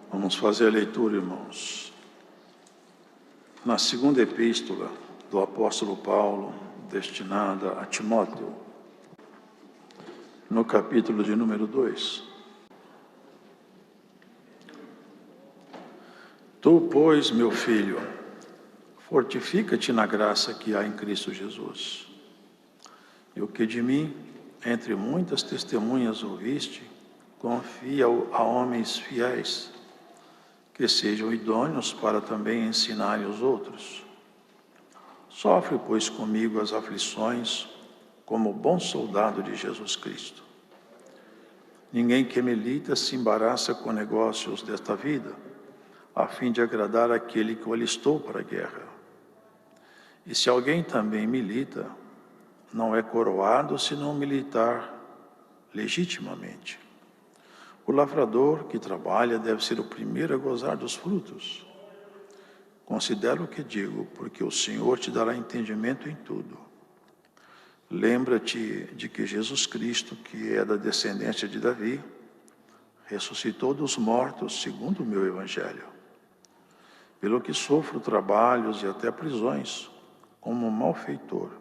Vamos fazer a leitura, irmãos, na segunda epístola do apóstolo Paulo, destinada a Timóteo, no capítulo de número 2. Tu, pois, meu filho, fortifica-te na graça que há em Cristo Jesus. E o que de mim, entre muitas testemunhas ouviste, confia a homens fiéis, que sejam idôneos para também ensinarem os outros. Sofre, pois, comigo as aflições, como bom soldado de Jesus Cristo. Ninguém que milita se embaraça com negócios desta vida, a fim de agradar aquele que o alistou para a guerra. E se alguém também milita, não é coroado se não militar legitimamente. O lavrador que trabalha deve ser o primeiro a gozar dos frutos. Considera o que digo, porque o Senhor te dará entendimento em tudo. Lembra-te de que Jesus Cristo, que é da descendência de Davi, ressuscitou dos mortos segundo o meu evangelho. Pelo que sofro trabalhos e até prisões, como um malfeitor.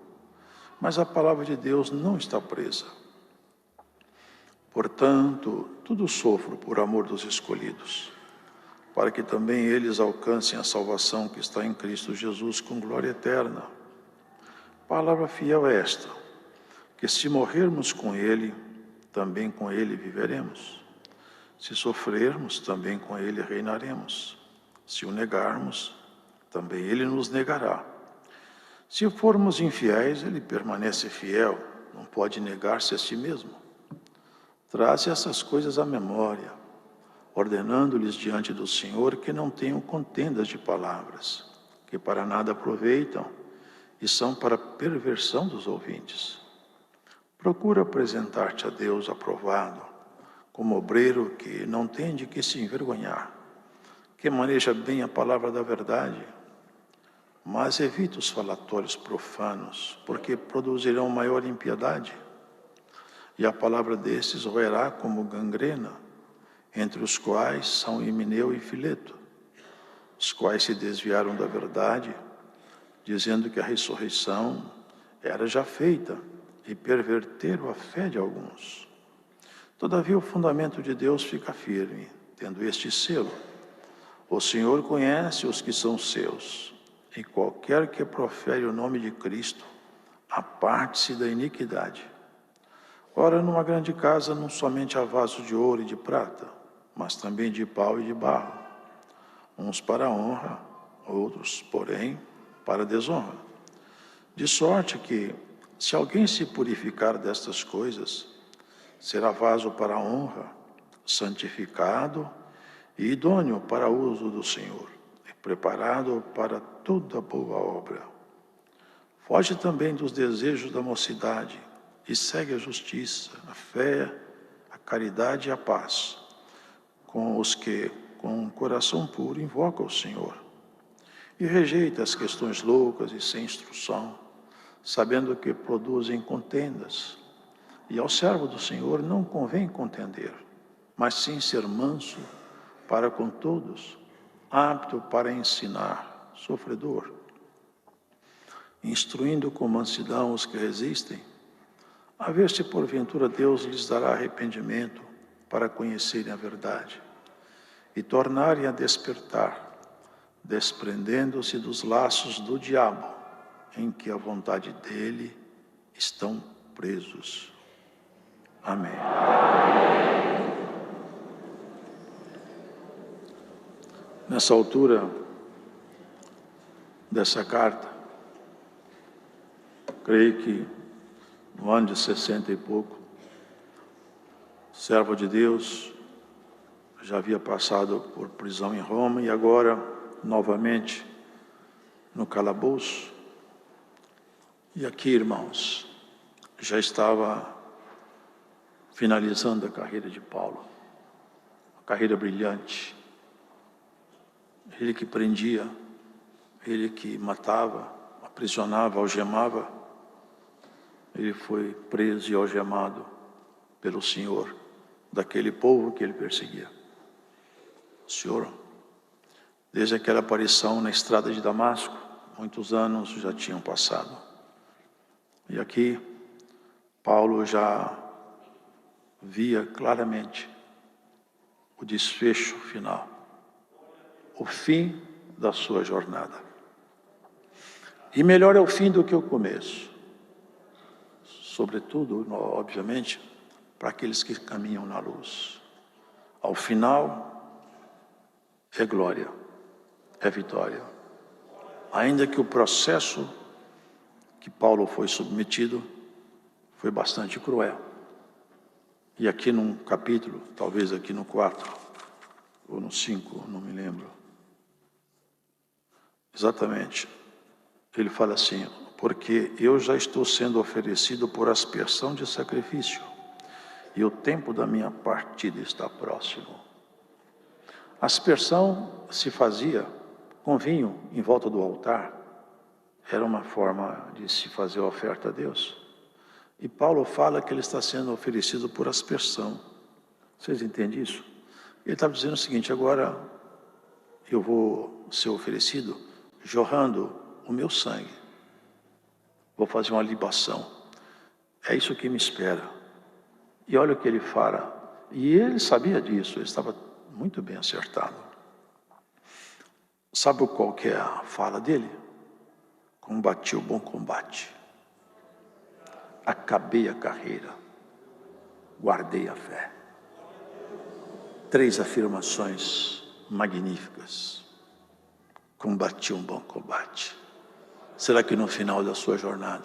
Mas a palavra de Deus não está presa. Portanto, tudo sofro por amor dos escolhidos, para que também eles alcancem a salvação que está em Cristo Jesus com glória eterna. Palavra fiel é esta, que se morrermos com Ele, também com Ele viveremos. Se sofrermos, também com Ele reinaremos. Se o negarmos, também Ele nos negará. Se formos infiéis, Ele permanece fiel, não pode negar-se a si mesmo. Traze essas coisas à memória, ordenando-lhes diante do Senhor que não tenham contendas de palavras, que para nada aproveitam e são para perversão dos ouvintes. Procura apresentar-te a Deus aprovado, como obreiro que não tem de que se envergonhar, que maneja bem a palavra da verdade, mas evita os falatórios profanos, porque produzirão maior impiedade. E a palavra desses roerá como gangrena, entre os quais são Himeneu e Fileto, os quais se desviaram da verdade, dizendo que a ressurreição era já feita, e perverteram a fé de alguns. Todavia o fundamento de Deus fica firme, tendo este selo: o Senhor conhece os que são seus, e qualquer que profere o nome de Cristo, aparte-se da iniquidade. Ora, numa grande casa não somente há vasos de ouro e de prata, mas também de pau e de barro, uns para a honra, outros, porém, para a desonra. De sorte que, se alguém se purificar destas coisas, será vaso para a honra, santificado e idôneo para o uso do Senhor, e preparado para toda boa obra. Foge também dos desejos da mocidade, e segue a justiça, a fé, a caridade e a paz, com os que, com um coração puro, invocam o Senhor. E rejeita as questões loucas e sem instrução, sabendo que produzem contendas. E ao servo do Senhor não convém contender, mas sim ser manso para com todos, apto para ensinar, sofredor, instruindo com mansidão os que resistem, a ver se porventura Deus lhes dará arrependimento para conhecerem a verdade e tornarem a despertar, desprendendo-se dos laços do diabo, em que a vontade dele estão presos. Amém. Nessa altura dessa carta, creio que no ano de 60 e pouco, servo de Deus, já havia passado por prisão em Roma e agora, novamente, no calabouço. E aqui, irmãos, já estava finalizando a carreira de Paulo, uma carreira brilhante. Ele que prendia, ele que matava, aprisionava, algemava, ele foi preso e algemado pelo Senhor, daquele povo que ele perseguia. O Senhor, desde aquela aparição na estrada de Damasco, muitos anos já tinham passado. E aqui, Paulo já via claramente o desfecho final, o fim da sua jornada. E melhor é o fim do que o começo. Sobretudo, obviamente, para aqueles que caminham na luz. Ao final, é glória, é vitória. Ainda que o processo que Paulo foi submetido foi bastante cruel. E aqui num capítulo, talvez aqui no 4 ou no 5, não me lembro. Exatamente. Ele fala assim: porque eu já estou sendo oferecido por aspersão de sacrifício, e o tempo da minha partida está próximo. A aspersão se fazia com vinho em volta do altar. Era uma forma de se fazer a oferta a Deus. E Paulo fala que ele está sendo oferecido por aspersão. Vocês entendem isso? Ele está dizendo o seguinte: agora eu vou ser oferecido jorrando o meu sangue. Vou fazer uma libação. É isso que me espera. E olha o que ele fala. E ele sabia disso, ele estava muito bem acertado. Sabe qual que é a fala dele? Combati o bom combate. Acabei a carreira. Guardei a fé. 3 afirmações magníficas. Combati um bom combate. Será que no final da sua jornada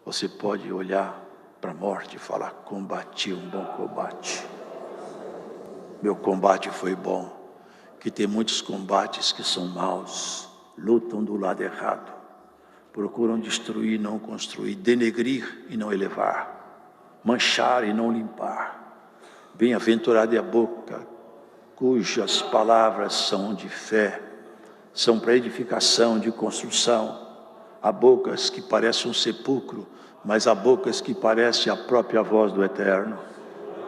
você pode olhar para a morte e falar: combati um bom combate? Meu combate foi bom. Que tem muitos combates que são maus, lutam do lado errado, procuram destruir e não construir, denegrir e não elevar, manchar e não limpar. Bem-aventurada é a boca cujas palavras são de fé, são para edificação, de construção. Há bocas que parecem um sepulcro, mas há bocas que parecem a própria voz do Eterno.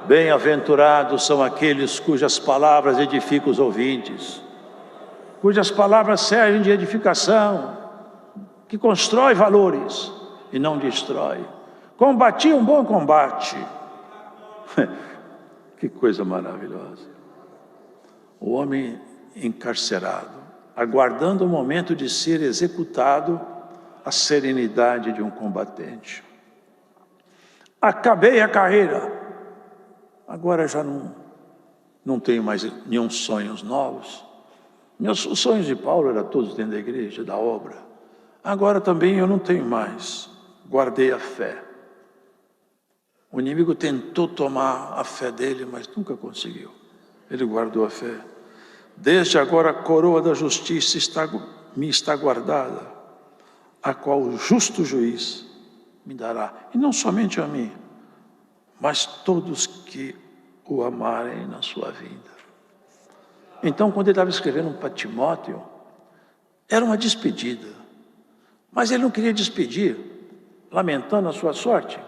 Bem-aventurados são aqueles cujas palavras edificam os ouvintes, cujas palavras servem de edificação, que constrói valores e não destrói. Combati um bom combate. Que coisa maravilhosa. O homem encarcerado, aguardando o momento de ser executado, a serenidade de um combatente. Acabei a carreira. Agora já não tenho mais nenhum sonhos novos. Os sonhos de Paulo eram todos dentro da igreja, da obra. Agora também eu não tenho mais. Guardei a fé. O inimigo tentou tomar a fé dele, mas nunca conseguiu. Ele guardou a fé. Desde agora a coroa da justiça me está guardada, a qual o justo juiz me dará. E não somente a mim, mas todos que o amarem na sua vida. Então, quando ele estava escrevendo para Timóteo, era uma despedida. Mas ele não queria despedir lamentando a sua sorte.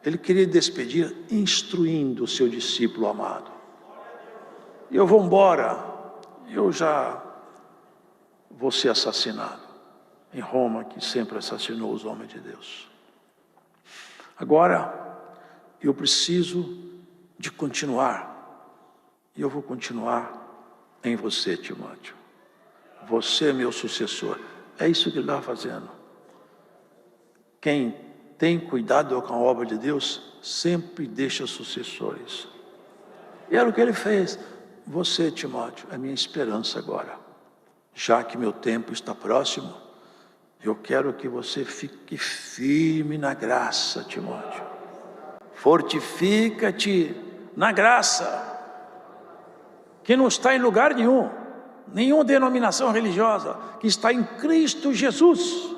Ele queria despedir instruindo o seu discípulo amado. Eu vou embora, eu já vou ser assassinado. Em Roma, que sempre assassinou os homens de Deus. Agora, eu preciso de continuar. E eu vou continuar em você, Timóteo. Você é meu sucessor. É isso que ele está fazendo. Quem tem cuidado com a obra de Deus, sempre deixa sucessores. E era o que ele fez. Você, Timóteo, é minha esperança agora. Já que meu tempo está próximo, eu quero que você fique firme na graça, Timóteo. Fortifica-te na graça, que não está em lugar nenhuma denominação religiosa, que está em Cristo Jesus.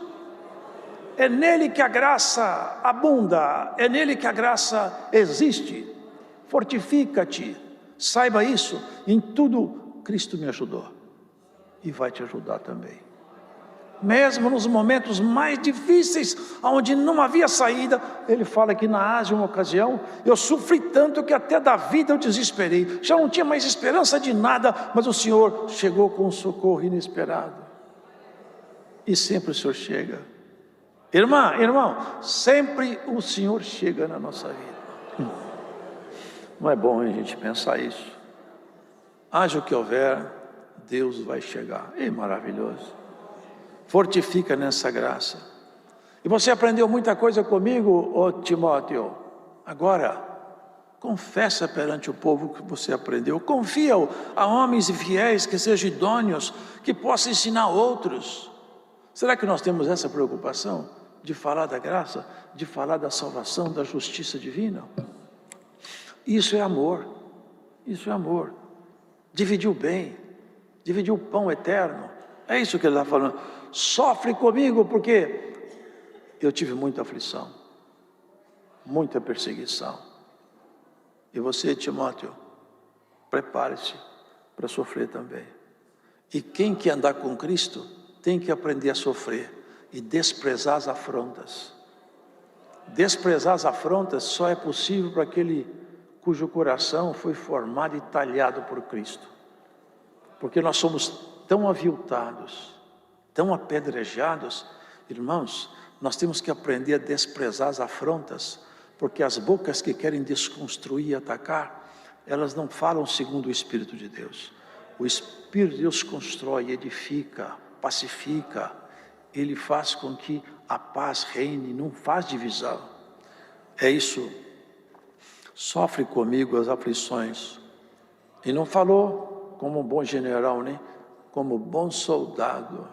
É nele que a graça abunda, é nele que a graça existe. Fortifica-te, saiba isso, em tudo Cristo me ajudou e vai te ajudar também. mesmo nos momentos mais difíceis, onde não havia saída. Ele fala que na Ásia, uma ocasião, eu sofri tanto que até da vida eu desesperei, já não tinha mais esperança de nada, mas o Senhor chegou com um socorro inesperado. E sempre o Senhor chega. Irmão, sempre o Senhor chega na nossa vida. Não é bom a gente pensar isso? Haja o que houver, Deus vai chegar. É maravilhoso. Fortifica nessa graça. E você aprendeu muita coisa comigo, ô Timóteo. Agora, confessa perante o povo que você aprendeu. Confia a homens e fiéis que sejam idôneos, que possam ensinar outros. Será que nós temos essa preocupação de falar da graça, de falar da salvação, da justiça divina? Isso é amor. Isso é amor. Dividir o bem, dividir o pão eterno. É isso que ele está falando. Sofre comigo porque eu tive muita aflição, muita perseguição. E você, Timóteo, prepare-se para sofrer também. E quem quer andar com Cristo tem que aprender a sofrer e desprezar as afrontas. Desprezar as afrontas só é possível para aquele cujo coração foi formado e talhado por Cristo. Porque nós somos tão aviltados, tão apedrejados, irmãos, nós temos que aprender a desprezar as afrontas, porque as bocas que querem desconstruir e atacar, elas não falam segundo o Espírito de Deus. O Espírito de Deus constrói, edifica, pacifica, ele faz com que a paz reine, não faz divisão. É isso. Sofre comigo as aflições. E não falou como um bom general, nem como bom soldado.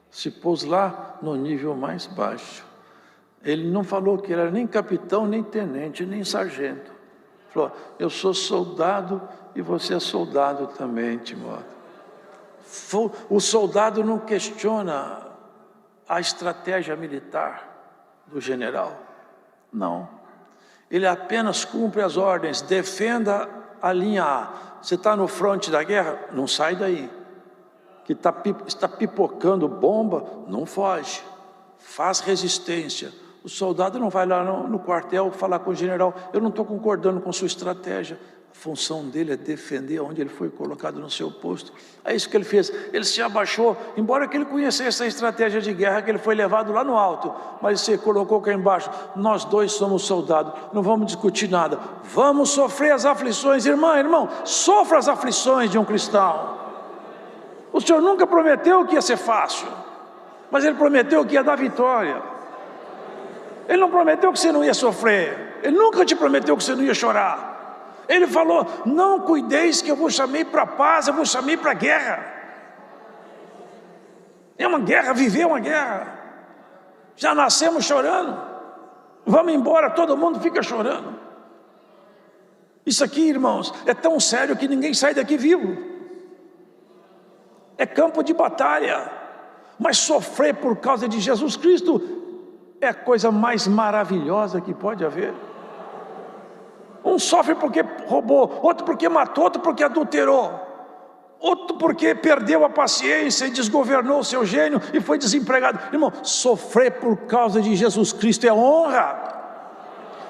Se pôs lá no nível mais baixo. Ele não falou que era nem capitão, nem tenente, nem sargento. Falou, eu sou soldado e você é soldado também, Timóteo. O soldado não questiona a estratégia militar do general. Não. Ele apenas cumpre as ordens, defenda a linha A. Você está no fronte da guerra? Não sai daí. Que está pipocando bomba, não foge, faz resistência. O soldado não vai lá no quartel falar com o general, eu não estou concordando com sua estratégia. A função dele é defender onde ele foi colocado no seu posto. É isso que ele fez, ele se abaixou, embora que ele conhecesse a estratégia de guerra, que ele foi levado lá no alto, mas você colocou cá embaixo, nós dois somos soldados, não vamos discutir nada, vamos sofrer as aflições, irmão, sofra as aflições de um cristão. O Senhor nunca prometeu que ia ser fácil, mas Ele prometeu que ia dar vitória. Ele não prometeu que você não ia sofrer, Ele nunca te prometeu que você não ia chorar. Ele falou, não cuideis que eu vos chamei para a paz, eu vos chamei para a guerra. É uma guerra, viver uma guerra. Já nascemos chorando, vamos embora, todo mundo fica chorando. Isso aqui, irmãos, é tão sério que ninguém sai daqui vivo. É campo de batalha, mas sofrer por causa de Jesus Cristo é a coisa mais maravilhosa que pode haver. Um sofre porque roubou, outro porque matou, outro porque adulterou, outro porque perdeu a paciência e desgovernou o seu gênio e foi desempregado. Irmão, sofrer por causa de Jesus Cristo é honra.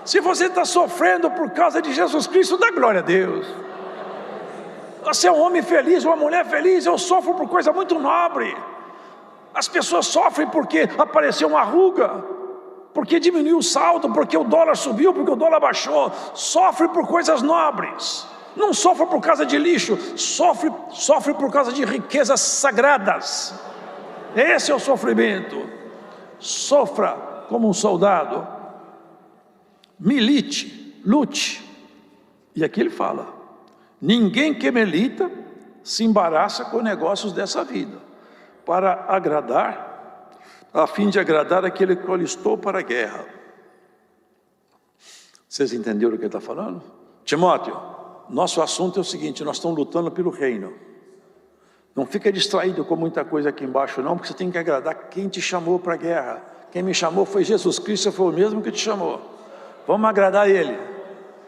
Se você está sofrendo por causa de Jesus Cristo, dá glória a Deus. Você é um homem feliz, uma mulher feliz. Eu sofro por coisa muito nobre. As pessoas sofrem porque apareceu uma ruga, porque diminuiu o saldo, porque o dólar subiu, porque o dólar baixou. Sofre por coisas nobres. Não sofre por causa de lixo, sofre por causa de riquezas sagradas. Esse é o sofrimento. Sofra como um soldado. Milite, lute. E aqui ele fala: ninguém que milita se embaraça com negócios dessa vida, para agradar, a fim de agradar aquele que alistou para a guerra. Vocês entenderam o que ele está falando? Timóteo, nosso assunto é o seguinte: nós estamos lutando pelo reino. Não fica distraído com muita coisa aqui embaixo não, porque você tem que agradar quem te chamou para a guerra. Quem me chamou foi Jesus Cristo, foi o mesmo que te chamou. Vamos agradar Ele.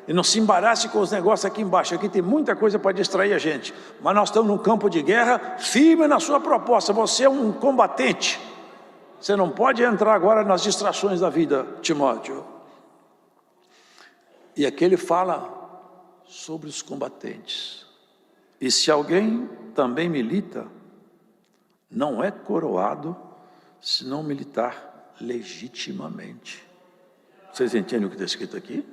E não se embarace com os negócios aqui embaixo. Aqui tem muita coisa para distrair a gente. Mas nós estamos num campo de guerra, firme na sua proposta. Você é um combatente. Você não pode entrar agora nas distrações da vida, Timóteo. E aqui ele fala sobre os combatentes. E se alguém também milita, não é coroado se não militar legitimamente. Vocês entendem o que está escrito aqui?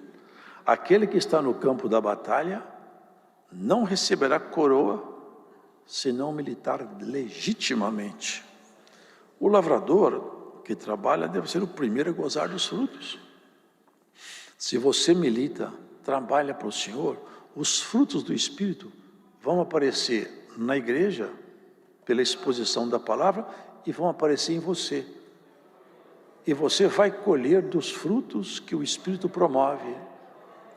Aquele que está no campo da batalha não receberá coroa se não militar legitimamente. O lavrador que trabalha deve ser o primeiro a gozar dos frutos. Se você milita, trabalha para o Senhor, os frutos do Espírito vão aparecer na igreja, pela exposição da palavra, e vão aparecer em você. E você vai colher dos frutos que o Espírito promove.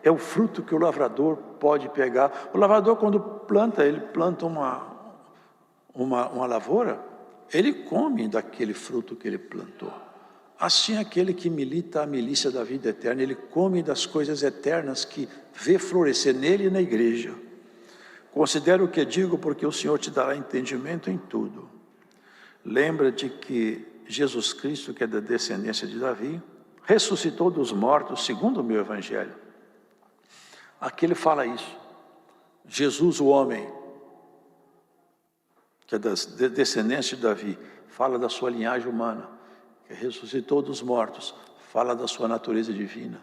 É o fruto que o lavrador pode pegar. O lavrador, quando planta, ele planta uma lavoura, ele come daquele fruto que ele plantou. Assim, aquele que milita a milícia da vida eterna, ele come das coisas eternas que vê florescer nele e na igreja. Considera o que digo, porque o Senhor te dará entendimento em tudo. Lembra-te que Jesus Cristo, que é da descendência de Davi, ressuscitou dos mortos, segundo o meu evangelho. Aqui ele fala isso. Jesus, o homem, que é da descendência de Davi, fala da sua linhagem humana, que ressuscitou dos mortos, fala da sua natureza divina.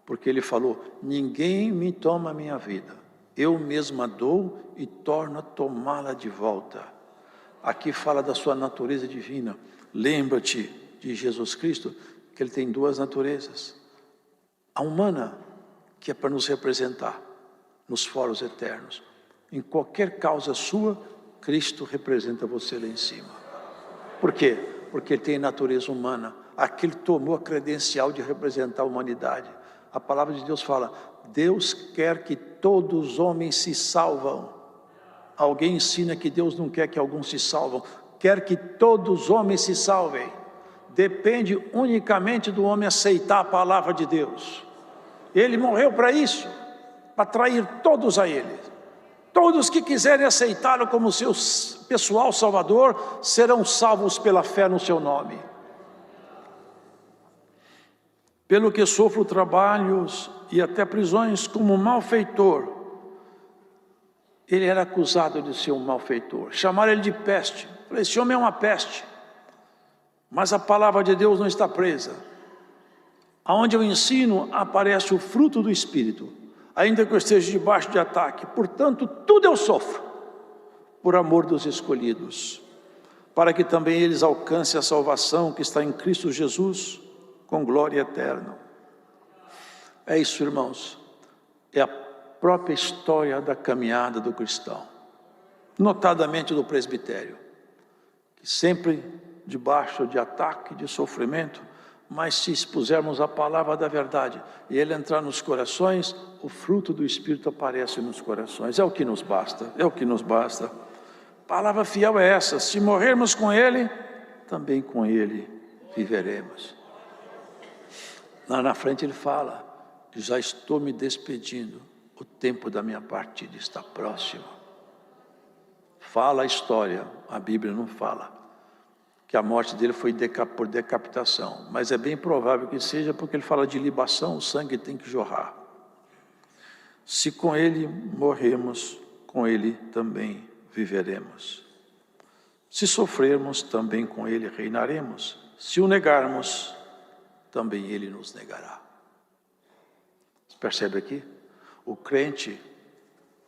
Porque ele falou, ninguém me toma a minha vida, eu mesmo a dou e torno a tomá-la de volta. Aqui fala da sua natureza divina. Lembra-te de Jesus Cristo, que ele tem duas naturezas. A humana, que é para nos representar nos foros eternos. Em qualquer causa sua, Cristo representa você lá em cima. Por quê? Porque ele tem natureza humana. Aqui ele tomou a credencial de representar a humanidade. A palavra de Deus fala, Deus quer que todos os homens se salvam. Alguém ensina que Deus não quer que alguns se salvam. Quer que todos os homens se salvem. Depende unicamente do homem aceitar a palavra de Deus. Ele morreu para isso, para atrair todos a Ele. Todos que quiserem aceitá-lo como seu pessoal salvador, serão salvos pela fé no seu nome. Pelo que sofro trabalhos e até prisões como malfeitor. Ele era acusado de ser um malfeitor. Chamaram ele de peste. Falei, esse homem é uma peste. Mas a palavra de Deus não está presa. Aonde eu ensino, aparece o fruto do Espírito. Ainda que eu esteja debaixo de ataque. Portanto, tudo eu sofro. Por amor dos escolhidos. Para que também eles alcancem a salvação que está em Cristo Jesus. Com glória eterna. É isso, irmãos. É a própria história da caminhada do cristão, notadamente do presbitério, que sempre debaixo de ataque, de sofrimento, mas se expusermos a palavra da verdade e ele entrar nos corações, o fruto do Espírito aparece nos corações. É o que nos basta, é o que nos basta. Palavra fiel é essa: se morrermos com ele, também com ele viveremos. Lá na frente ele fala, já estou me despedindo. O tempo da minha partida está próximo. Fala a história, a Bíblia não fala, que a morte dele foi por decapitação. Mas é bem provável que seja porque ele fala de libação, o sangue tem que jorrar. Se com ele morremos, com ele também viveremos. Se sofrermos, também com ele reinaremos. Se o negarmos, também ele nos negará. Você percebe aqui? O crente,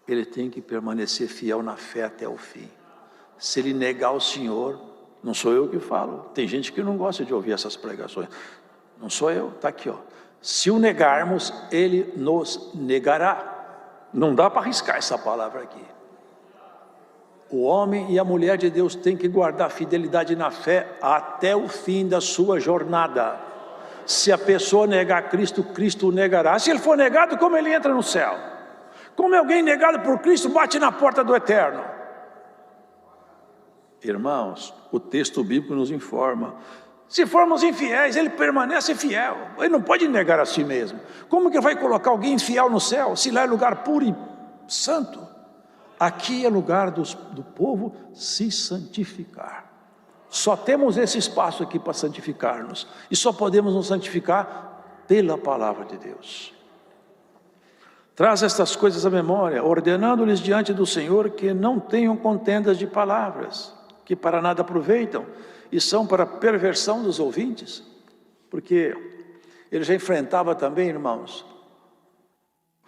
ele tem que permanecer fiel na fé até o fim. Se ele negar o Senhor, não sou eu que falo. Tem gente que não gosta de ouvir essas pregações. Não sou eu, está aqui, ó. Se o negarmos, ele nos negará. Não dá para arriscar essa palavra aqui. O homem e a mulher de Deus têm que guardar fidelidade na fé até o fim da sua jornada. Se a pessoa negar Cristo, Cristo o negará. Se ele for negado, como ele entra no céu? Como alguém negado por Cristo bate na porta do eterno? Irmãos, o texto bíblico nos informa. Se formos infiéis, ele permanece fiel. Ele não pode negar a si mesmo. Como que vai colocar alguém infiel no céu? Se lá é lugar puro e santo. Aqui é lugar do povo se santificar. Só temos esse espaço aqui para santificar-nos. E só podemos nos santificar pela palavra de Deus. Traz estas coisas à memória, ordenando-lhes diante do Senhor que não tenham contendas de palavras, que para nada aproveitam e são para perversão dos ouvintes. Porque ele já enfrentava também, irmãos,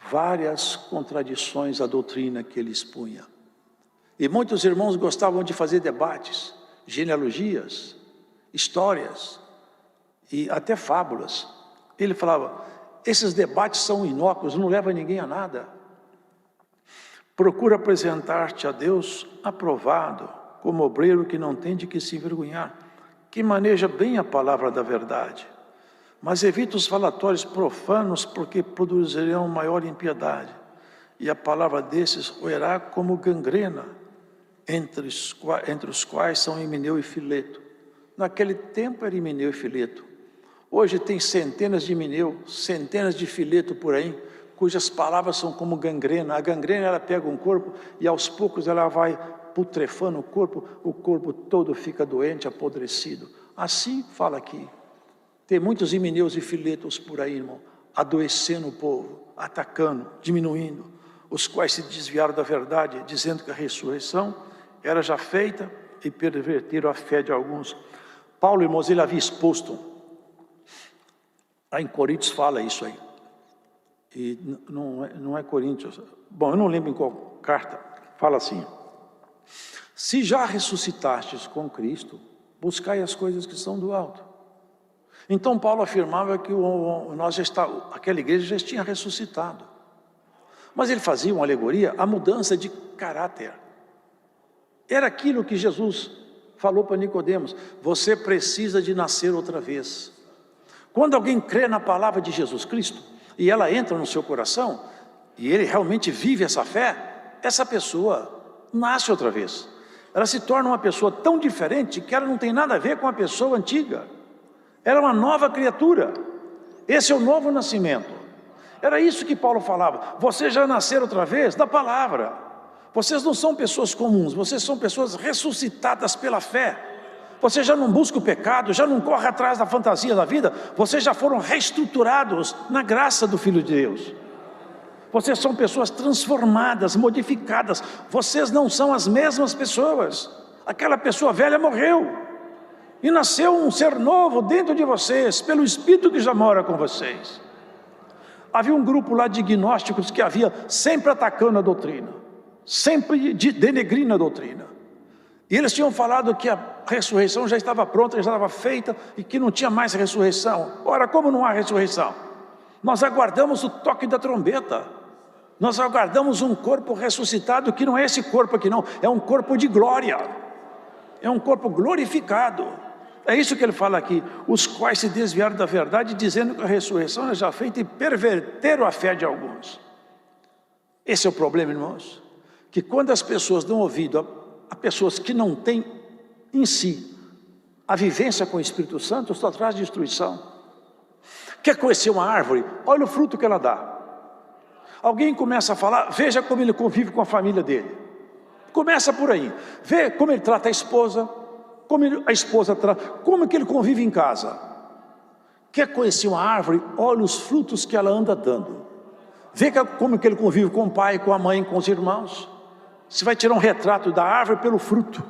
várias contradições à doutrina que ele expunha. E muitos irmãos gostavam de fazer debates, genealogias, histórias e até fábulas. Ele falava, esses debates são inócuos, não levam ninguém a nada. Procura apresentar-te a Deus aprovado, como obreiro que não tem de que se envergonhar, que maneja bem a palavra da verdade. Mas evita os falatórios profanos, porque produzirão maior impiedade. E a palavra desses roerá como gangrena, entre os quais são Himeneu e Fileto. Naquele tempo era Himeneu e Fileto. Hoje tem centenas de Himeneu, centenas de Fileto por aí, cujas palavras são como gangrena. A gangrena, ela pega um corpo e aos poucos ela vai putrefando o corpo todo fica doente, apodrecido. Assim fala aqui. Tem muitos Himeneus e Filetos por aí, irmão, adoecendo o povo, atacando, diminuindo, os quais se desviaram da verdade, dizendo que a ressurreição era já feita e perverteram a fé de alguns. Paulo, irmãos, ele havia exposto, lá em Coríntios fala isso aí, e não é Coríntios, bom, eu não lembro em qual carta, fala assim, se já ressuscitastes com Cristo, buscai as coisas que são do alto. Então Paulo afirmava que aquela igreja já tinha ressuscitado. Mas ele fazia uma alegoria, a mudança de caráter. Era aquilo que Jesus falou para Nicodemos, você precisa de nascer outra vez. Quando alguém crê na palavra de Jesus Cristo, e ela entra no seu coração, e ele realmente vive essa fé, essa pessoa nasce outra vez. Ela se torna uma pessoa tão diferente que ela não tem nada a ver com a pessoa antiga. Ela é uma nova criatura. Esse é o novo nascimento. Era isso que Paulo falava. Vocês já nasceram outra vez da palavra. Vocês não são pessoas comuns, vocês são pessoas ressuscitadas pela fé. Vocês já não buscam o pecado, já não correm atrás da fantasia da vida. Vocês já foram reestruturados na graça do Filho de Deus. Vocês são pessoas transformadas, modificadas. Vocês não são as mesmas pessoas. Aquela pessoa velha morreu. E nasceu um ser novo dentro de vocês, pelo Espírito que já mora com vocês. Havia um grupo lá de gnósticos que havia sempre atacando a doutrina, sempre denegrindo a doutrina. E eles tinham falado que a ressurreição já estava pronta, já estava feita e que não tinha mais ressurreição. Ora, como não há ressurreição? Nós aguardamos o toque da trombeta. Nós aguardamos um corpo ressuscitado que não é esse corpo aqui não, é um corpo de glória. É um corpo glorificado. É isso que ele fala aqui, os quais se desviaram da verdade, dizendo que a ressurreição é já feita e perverteram a fé de alguns. Esse é o problema, irmãos, que quando as pessoas dão ouvido a pessoas que não têm em si a vivência com o Espírito Santo, só traz destruição. Quer conhecer uma árvore? Olha o fruto que ela dá. Alguém começa a falar, veja como ele convive com a família dele. Começa por aí, vê como ele trata a esposa, como a esposa trata, como que ele convive em casa. Quer conhecer uma árvore? Olha os frutos que ela anda dando. Vê como que ele convive com o pai, com a mãe, com os irmãos. Você vai tirar um retrato da árvore pelo fruto.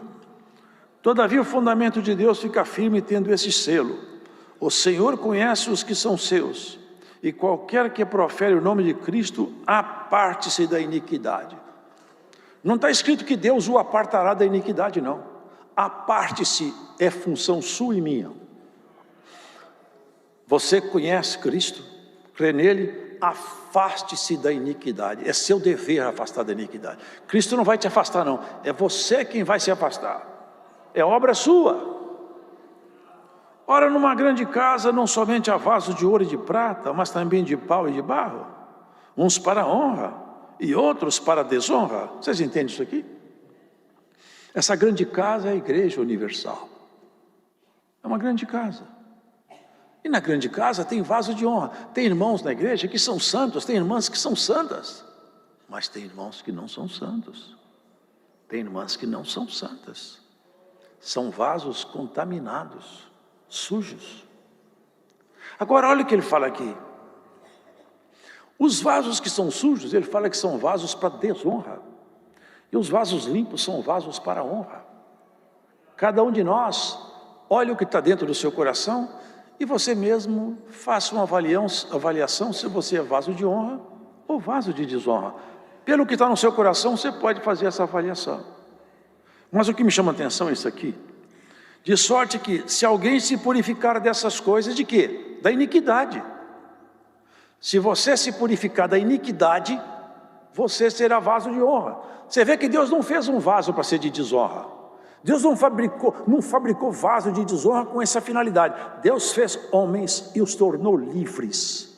Todavia o fundamento de Deus fica firme tendo esse selo. O Senhor conhece os que são seus, e qualquer que profere o nome de Cristo, aparte-se da iniquidade. Não está escrito que Deus o apartará da iniquidade, não. Aparte-se é função sua e minha. Você conhece Cristo, crê nele, afaste-se da iniquidade. É seu dever afastar da iniquidade. Cristo não vai te afastar não, é você quem vai se afastar. É obra sua. Ora, numa grande casa não somente há vasos de ouro e de prata, mas também de pau e de barro, uns para a honra e outros para a desonra. Vocês entendem isso aqui? Essa grande casa é a Igreja Universal. É uma grande casa. E na grande casa tem vaso de honra. Tem irmãos na igreja que são santos, tem irmãs que são santas. Mas tem irmãos que não são santos. Tem irmãs que não são santas. são vasos contaminados, sujos. Agora olha o que ele fala aqui. Os vasos que são sujos, ele fala que são vasos para desonra. E os vasos limpos são vasos para honra. Cada um de nós, olha o que está dentro do seu coração e você mesmo faça uma avaliação se você é vaso de honra ou vaso de desonra. Pelo que está no seu coração, você pode fazer essa avaliação. Mas o que me chama a atenção é isso aqui. De sorte que, se alguém se purificar dessas coisas, de quê? Da iniquidade. Se você se purificar da iniquidade, você será vaso de honra. Você vê que Deus não fez um vaso para ser de desonra. Deus não fabricou vaso de desonra com essa finalidade. Deus fez homens e os tornou livres.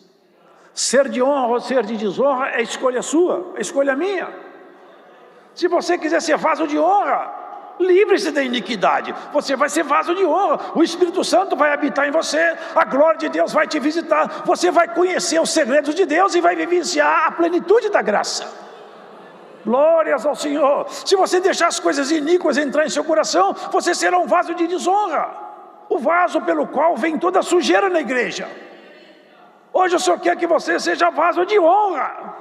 Ser de honra ou ser de desonra é escolha sua, é escolha minha. Se você quiser ser vaso de honra, livre-se da iniquidade. Você vai ser vaso de honra. O Espírito Santo vai habitar em você. A glória de Deus vai te visitar. Você vai conhecer os segredos de Deus e vai vivenciar a plenitude da graça. Glórias ao Senhor. Se você deixar as coisas iníquas entrar em seu coração, você será um vaso de desonra. O vaso pelo qual vem toda a sujeira na igreja. Hoje o Senhor quer que você seja vaso de honra.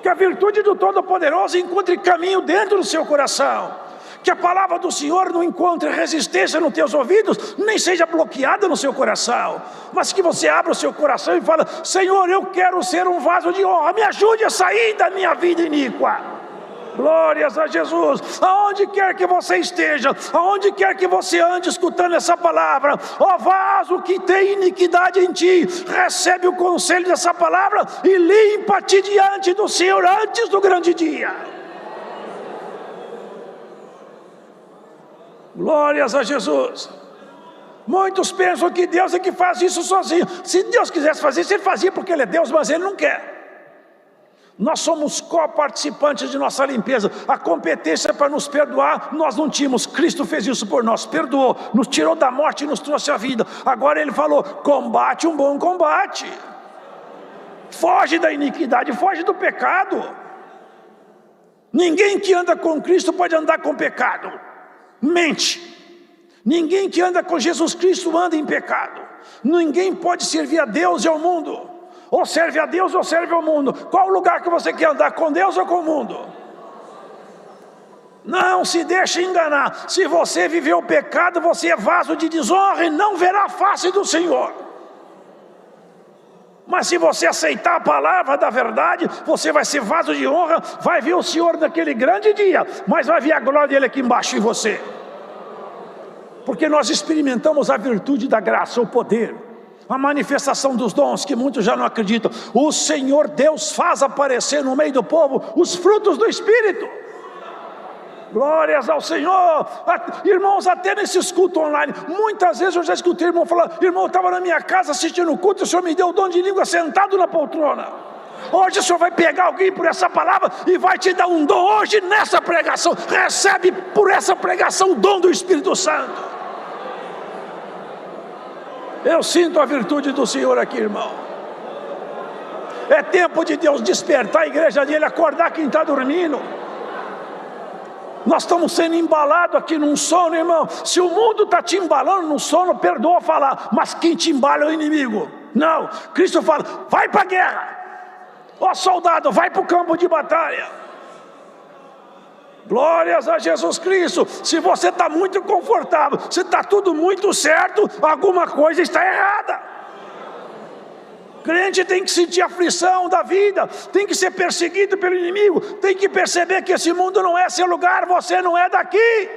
Que a virtude do Todo-Poderoso encontre caminho dentro do seu coração. Que a palavra do Senhor não encontre resistência nos teus ouvidos, nem seja bloqueada no seu coração. Mas que você abra o seu coração e fale: Senhor, eu quero ser um vaso de honra. Me ajude a sair da minha vida iníqua. Glórias a Jesus. Aonde quer que você esteja, aonde quer que você ande escutando essa palavra, ó vaso que tem iniquidade em ti, recebe o conselho dessa palavra e limpa-te diante do Senhor antes do grande dia. Glórias a Jesus. Muitos pensam que Deus é que faz isso sozinho. Se Deus quisesse fazer isso, Ele fazia porque Ele é Deus, mas Ele não quer. Nós somos co-participantes de nossa limpeza. A competência para nos perdoar, nós não tínhamos. Cristo fez isso por nós, perdoou, nos tirou da morte e nos trouxe a vida. Agora Ele falou: combate um bom combate. Foge da iniquidade, foge do pecado. Ninguém que anda com Cristo pode andar com pecado. Mente. Ninguém que anda com Jesus Cristo anda em pecado. Ninguém pode servir a Deus e ao mundo. Ou serve a Deus ou serve ao mundo. Qual o lugar que você quer andar, com Deus ou com o mundo? Não se deixe enganar. Se você viver o pecado, você é vaso de desonra e não verá a face do Senhor. Mas se você aceitar a palavra da verdade, você vai ser vaso de honra, vai ver o Senhor naquele grande dia, mas vai ver a glória dele aqui embaixo em você. Porque nós experimentamos a virtude da graça, o poder, a manifestação dos dons que muitos já não acreditam. O Senhor Deus faz aparecer no meio do povo os frutos do Espírito. Glórias ao Senhor. Irmãos, até nesses cultos online, muitas vezes eu já escutei irmão falar: irmão, eu estava na minha casa assistindo o culto, o Senhor me deu o dom de língua sentado na poltrona. Hoje o Senhor vai pegar alguém por essa palavra e vai te dar um dom hoje nessa pregação. Recebe por essa pregação o dom do Espírito Santo. Eu sinto a virtude do Senhor aqui, irmão. É tempo de Deus despertar a igreja dele, acordar quem está dormindo. Nós estamos sendo embalados aqui num sono, irmão. Se o mundo está te embalando num sono, perdoa falar, mas quem te embala é o inimigo. Não, Cristo fala: vai para a guerra. Ó soldado, vai para o campo de batalha. Glórias a Jesus Cristo. Se você está muito confortável, se está tudo muito certo, alguma coisa está errada. Crente tem que sentir a aflição da vida, tem que ser perseguido pelo inimigo, tem que perceber que esse mundo não é seu lugar, você não é daqui.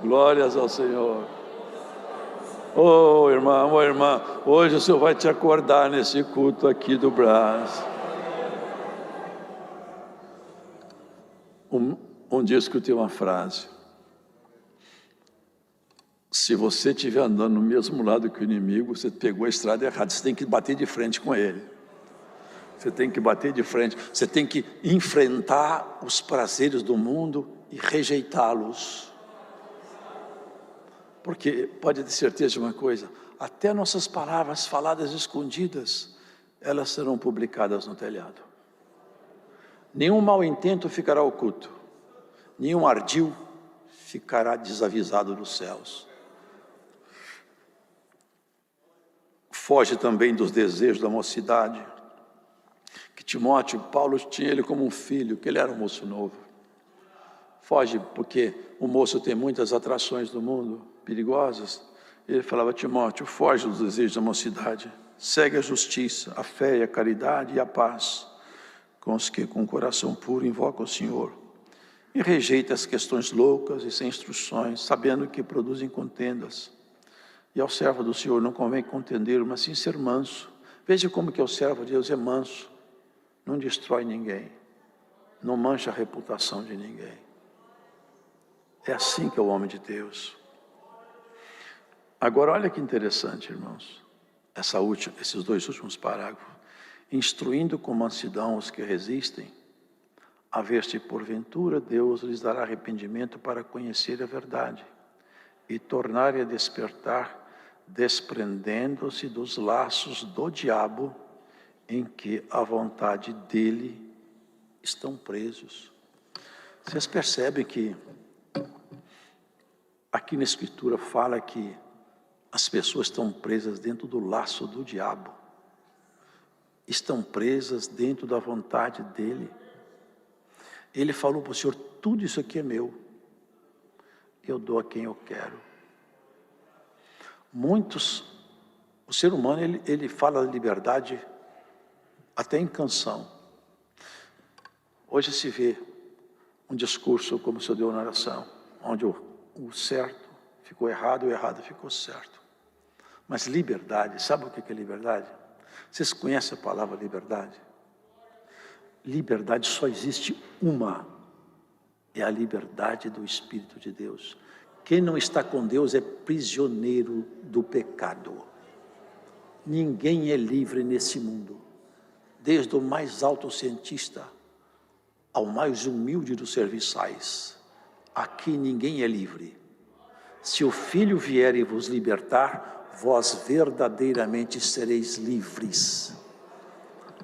Glórias ao Senhor. Oh irmão, oh irmã, hoje o Senhor vai te acordar nesse culto aqui do Brás. Um dia eu escutei uma frase: se você estiver andando no mesmo lado que o inimigo, você pegou a estrada errada, você tem que bater de frente com ele. Você tem que bater de frente, você tem que enfrentar os prazeres do mundo e rejeitá-los. Porque pode ter certeza de uma coisa: até nossas palavras faladas escondidas, elas serão publicadas no telhado. Nenhum mau intento ficará oculto, nenhum ardil ficará desavisado nos céus. Foge também dos desejos da mocidade, que Timóteo, Paulo tinha ele como um filho, que ele era um moço novo. Foge porque o moço tem muitas atrações do mundo, perigosas. Ele falava: Timóteo, foge dos desejos da mocidade, segue a justiça, a fé e a caridade e a paz, com os que com coração puro invocam o Senhor, e rejeita as questões loucas e sem instruções, sabendo que produzem contendas. E ao servo do Senhor não convém contender, mas sim ser manso. Veja como que o servo de Deus é manso, não destrói ninguém, não mancha a reputação de ninguém. É assim que é o homem de Deus. Agora olha que interessante, irmãos, esses dois últimos parágrafos. Instruindo com mansidão os que resistem, a ver se porventura Deus lhes dará arrependimento para conhecer a verdade e tornarem a despertar, desprendendo-se dos laços do diabo em que a vontade dele estão presos. Vocês percebem que aqui na Escritura fala que as pessoas estão presas dentro do laço do diabo, estão presas dentro da vontade dele. Ele falou para o Senhor: tudo isso aqui é meu, eu dou a quem eu quero. O ser humano, ele fala da liberdade até em canção. Hoje se vê um discurso como o senhor deu na oração, onde o certo ficou errado, o errado ficou certo. Mas liberdade, sabe o que é liberdade? Vocês conhecem a palavra liberdade? Liberdade só existe uma, é a liberdade do Espírito de Deus. Quem não está com Deus é prisioneiro do pecado. Ninguém é livre nesse mundo, desde o mais alto cientista ao mais humilde dos serviçais. Aqui ninguém é livre. Se o Filho vier e vos libertar, vós verdadeiramente sereis livres.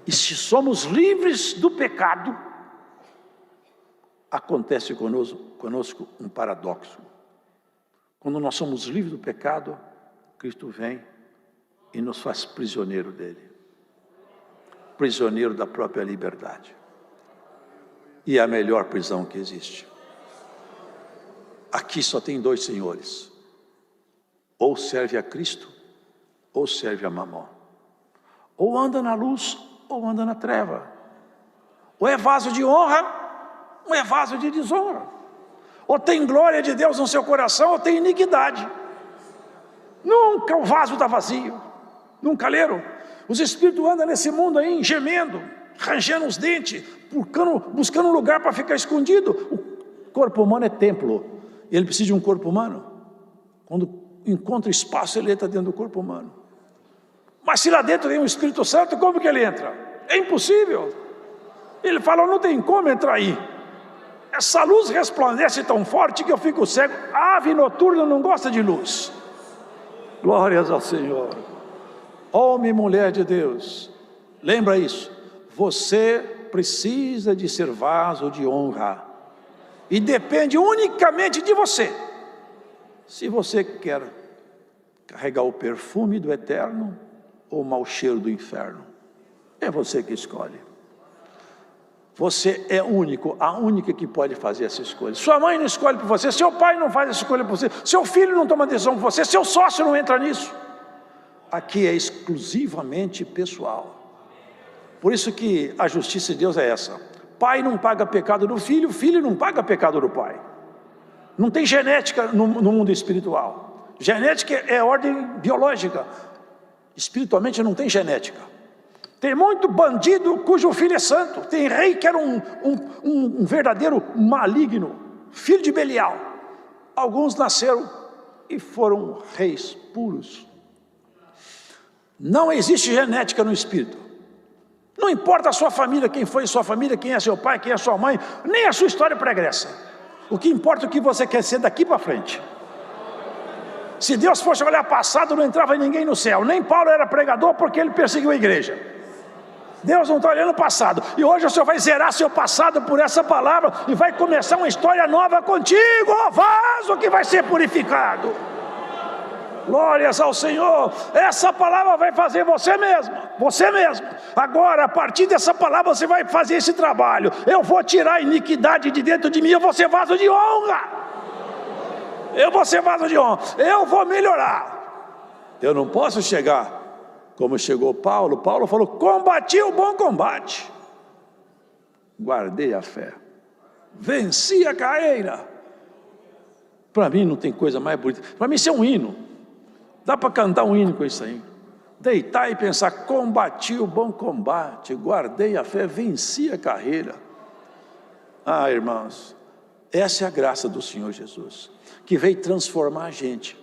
E se somos livres do pecado, acontece conosco um paradoxo. Quando nós somos livres do pecado, Cristo vem e nos faz prisioneiro dele, prisioneiro da própria liberdade. E é a melhor prisão que existe. Aqui só tem dois senhores: ou serve a Cristo, ou serve a Mamon. Ou anda na luz, ou anda na treva. Ou é vaso de honra, ou é vaso de desonra. Ou tem glória de Deus no seu coração, ou tem iniquidade. Nunca o vaso está vazio. Nunca leram? Os espíritos andam nesse mundo aí, gemendo, rangendo os dentes, buscando um lugar para ficar escondido. O corpo humano é templo. Ele precisa de um corpo humano. Quando encontra espaço, ele entra dentro do corpo humano. Mas se lá dentro tem um Espírito Santo, como que ele entra? É impossível. Ele fala: não tem como entrar aí. Essa luz resplandece tão forte que eu fico cego. A ave noturna não gosta de luz. Glórias ao Senhor. Homem e mulher de Deus, lembra isso. Você precisa de ser vaso de honra. E depende unicamente de você. Se você quer carregar o perfume do eterno ou o mau cheiro do inferno, é você que escolhe. Você é único, a única que pode fazer essa escolha. Sua mãe não escolhe por você, seu pai não faz essa escolha por você, seu filho não toma decisão por você, seu sócio não entra nisso. Aqui é exclusivamente pessoal. Por isso que a justiça de Deus é essa: pai não paga pecado do filho, filho não paga pecado do pai. Não tem genética no mundo espiritual. Genética é ordem biológica. Espiritualmente não tem genética. Tem muito bandido cujo filho é santo. Tem rei que era um verdadeiro maligno, filho de Belial. Alguns nasceram e foram reis puros. Não existe genética no espírito. Não importa a sua família, quem foi sua família, quem é seu pai, quem é sua mãe, nem a sua história pregressa. O que importa é o que você quer ser daqui para frente. Se Deus fosse olhar passado, não entrava ninguém no céu. Nem Paulo era pregador porque ele perseguiu a igreja. Deus não está olhando o passado. E hoje o Senhor vai zerar seu passado por essa palavra e vai começar uma história nova contigo, ó vaso que vai ser purificado. Glórias ao Senhor. Essa palavra vai fazer você mesmo. Agora, a partir dessa palavra, você vai fazer esse trabalho. Eu vou tirar a iniquidade de dentro de mim. Eu vou ser vaso de honra. Eu vou melhorar. Eu não posso chegar como chegou Paulo. Paulo falou: combati o bom combate, guardei a fé, venci a carreira. Para mim não tem coisa mais bonita. Para mim isso é um hino. Dá para cantar um hino com isso aí. Deitar e pensar: combati o bom combate, guardei a fé, venci a carreira. Ah, irmãos, essa é a graça do Senhor Jesus, que veio transformar a gente.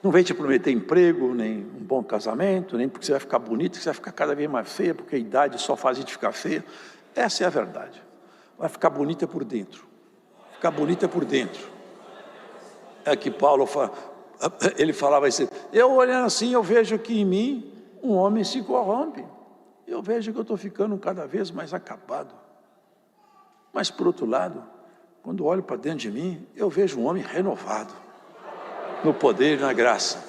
Não veio te prometer emprego, nem um bom casamento, nem porque você vai ficar bonito, que você vai ficar cada vez mais feia, porque a idade só faz a gente ficar feia. Essa é a verdade. Vai ficar bonita por dentro. É que Paulo fala. Ele falava assim: eu olhando assim, eu vejo que em mim um homem se corrompe. Eu vejo que eu estou ficando cada vez mais acabado. Mas por outro lado, quando olho para dentro de mim, eu vejo um homem renovado, no poder e na graça.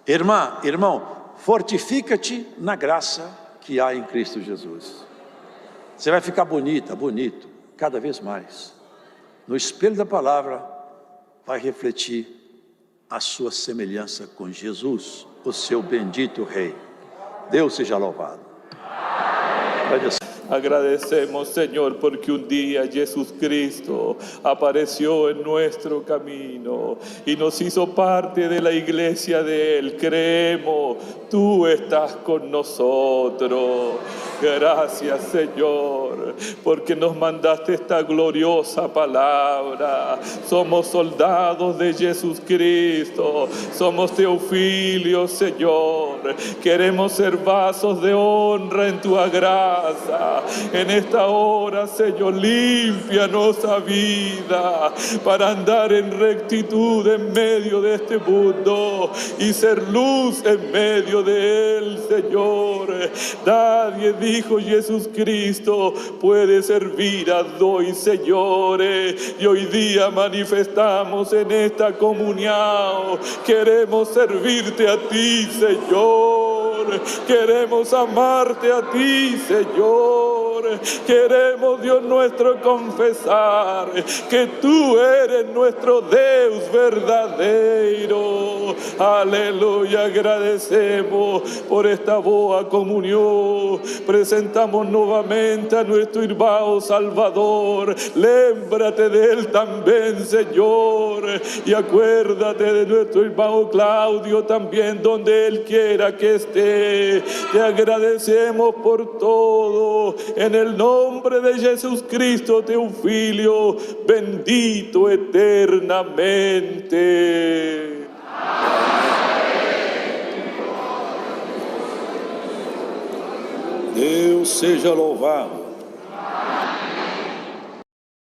Irmão, fortifica-te na graça que há em Cristo Jesus. Você vai ficar bonito, cada vez mais. No espelho da palavra, vai refletir a sua semelhança com Jesus, o seu bendito Rei. Deus seja louvado. Agradecemos, Señor, porque un día Jesucristo apareció en nuestro camino y nos hizo parte de la iglesia de Él. Creemos, tú estás con nosotros. Gracias, Señor, porque nos mandaste esta gloriosa palabra. Somos soldados de Jesucristo, somos Teofilio, Señor. Queremos ser vasos de honra en tu gracia. En esta hora, Señor, límpianos a vida para andar en rectitud en medio de este mundo y ser luz en medio de él, Señor. Nadie, dijo Jesucristo, puede servir a dos señores. Y hoy día manifestamos en esta comunión. Queremos servirte a ti, Señor. Queremos amarte a ti, Señor. Queremos, Dios nuestro, confesar que tú eres nuestro Dios verdadero. Aleluya, agradecemos por esta boa comunión. Presentamos nuevamente a nuestro hermano Salvador. Lémbrate de él también, Señor. Y acuérdate de nuestro hermano Claudio también, donde él quiera que esté. Te agradecemos por todo. En el nombre de Jesucristo, Teofilio, bendito eternamente. Deus seja louvado.